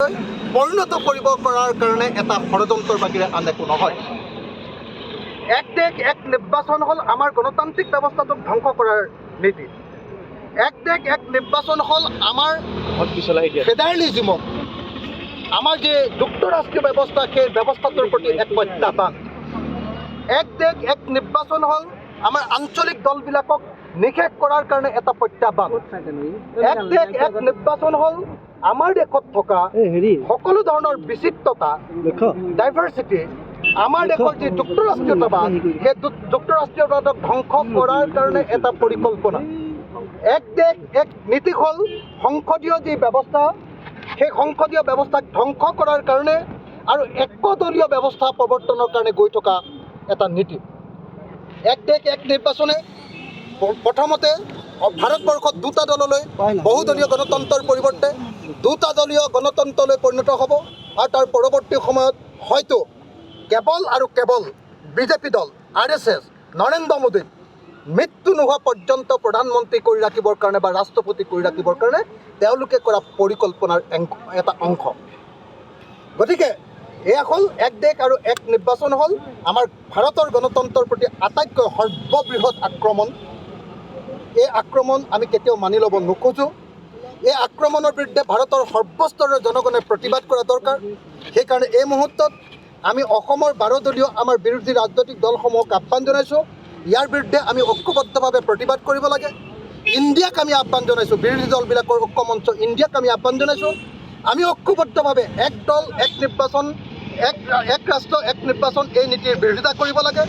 ৰাষ্ট্ৰলৈ পৰিণত কৰিব কৰাৰ কাৰণে এটা ষড়যন্ত্ৰৰ বাহিৰে আন একো নহয়। এক দেশ এক নিৰ্বাচন হ'ল আমাৰ গণতান্ত্ৰিক ব্যৱস্থাটোক ধ্বংস কৰাৰ নীতি। এক দেশ এক নিৰ্বাচন হ'ল আমাৰ ফেডাৰেলিজিমক, আমাৰ যে যুক্তৰাষ্ট্ৰীয় ব্যৱস্থা সেই ব্যৱস্থাটোৰ প্ৰতি এক প্ৰত্যাহ্বান। এক দেশ এক নিৰ্বাচন হ'ল আমাৰ আঞ্চলিক দলবিলাকক নিষেধ কৰাৰ কাৰণে এটা প্ৰত্যাহ্বান। এক দেশ এক নিৰ্বাচন হ'ল আমাৰ দেশত থকা সকলো ধৰণৰ বিচিত্ৰতা, ডাইভাৰ্চিটি, আমাৰ দেশৰ যি যুক্তৰাষ্ট্ৰীয়তাবাদ, সেই যুক্তৰাষ্ট্ৰীয়তাবাদক ধ্বংস কৰাৰ কাৰণে এটা পৰিকল্পনা। এক দেশ এক নীতি হ'ল সংসদীয় যি ব্যৱস্থা, সেই সংসদীয় ব্যৱস্থাক ধ্বংস কৰাৰ কাৰণে আৰু একদলীয় ব্যৱস্থা প্ৰৱৰ্তনৰ কাৰণে গৈ থকা এটা নীতি। এক দেশ এক নিৰ্বাচনে প্ৰথমতে ভাৰতবৰ্ষত দুটা দললৈ বহুদলীয় গণতন্ত্ৰৰ পৰিৱৰ্তে দুটা দলীয় গণতন্ত্ৰলৈ পৰিণত হ'ব আৰু তাৰ পৰৱৰ্তী সময়ত হয়তো কেৱল আৰু কেৱল বিজেপি দল, RSS, নৰেন্দ্ৰ মোদীক মৃত্যু নোহোৱা পৰ্যন্ত প্ৰধানমন্ত্ৰী কৰি ৰাখিবৰ কাৰণে বা ৰাষ্ট্ৰপতি কৰি ৰাখিবৰ কাৰণে তেওঁলোকে কৰা পৰিকল্পনাৰ এটা অংশ। গতিকে এয়া হ'ল এক দেশ আৰু এক নিৰ্বাচন হ'ল আমাৰ ভাৰতৰ গণতন্ত্ৰৰ প্ৰতি আটাইতকৈ সৰ্ববৃহৎ আক্ৰমণ। এই আক্ৰমণ আমি কেতিয়াও মানি ল'ব নোখোজোঁ। এই আক্ৰমণৰ বিৰুদ্ধে ভাৰতৰ সৰ্বস্তৰৰ জনগণে প্ৰতিবাদ কৰা দৰকাৰ। সেইকাৰণে এই মুহূৰ্তত আমি অসমৰ 12 দলীয় আমাৰ বিৰোধী ৰাজনৈতিক দলসমূহক আহ্বান জনাইছোঁ, ইয়াৰ বিৰুদ্ধে আমি ঐক্যবদ্ধভাৱে প্ৰতিবাদ কৰিব লাগে। ইণ্ডিয়াক আমি আহ্বান জনাইছোঁ, বিৰোধী দলবিলাকৰ ঐক্যমঞ্চ ইণ্ডিয়াক আমি আহ্বান জনাইছোঁ, আমি ঐক্যবদ্ধভাৱে এক দল এক নিৰ্বাচন, এক ৰাষ্ট্ৰ এক নিৰ্বাচন এই নীতিৰ বিৰোধিতা কৰিব লাগে।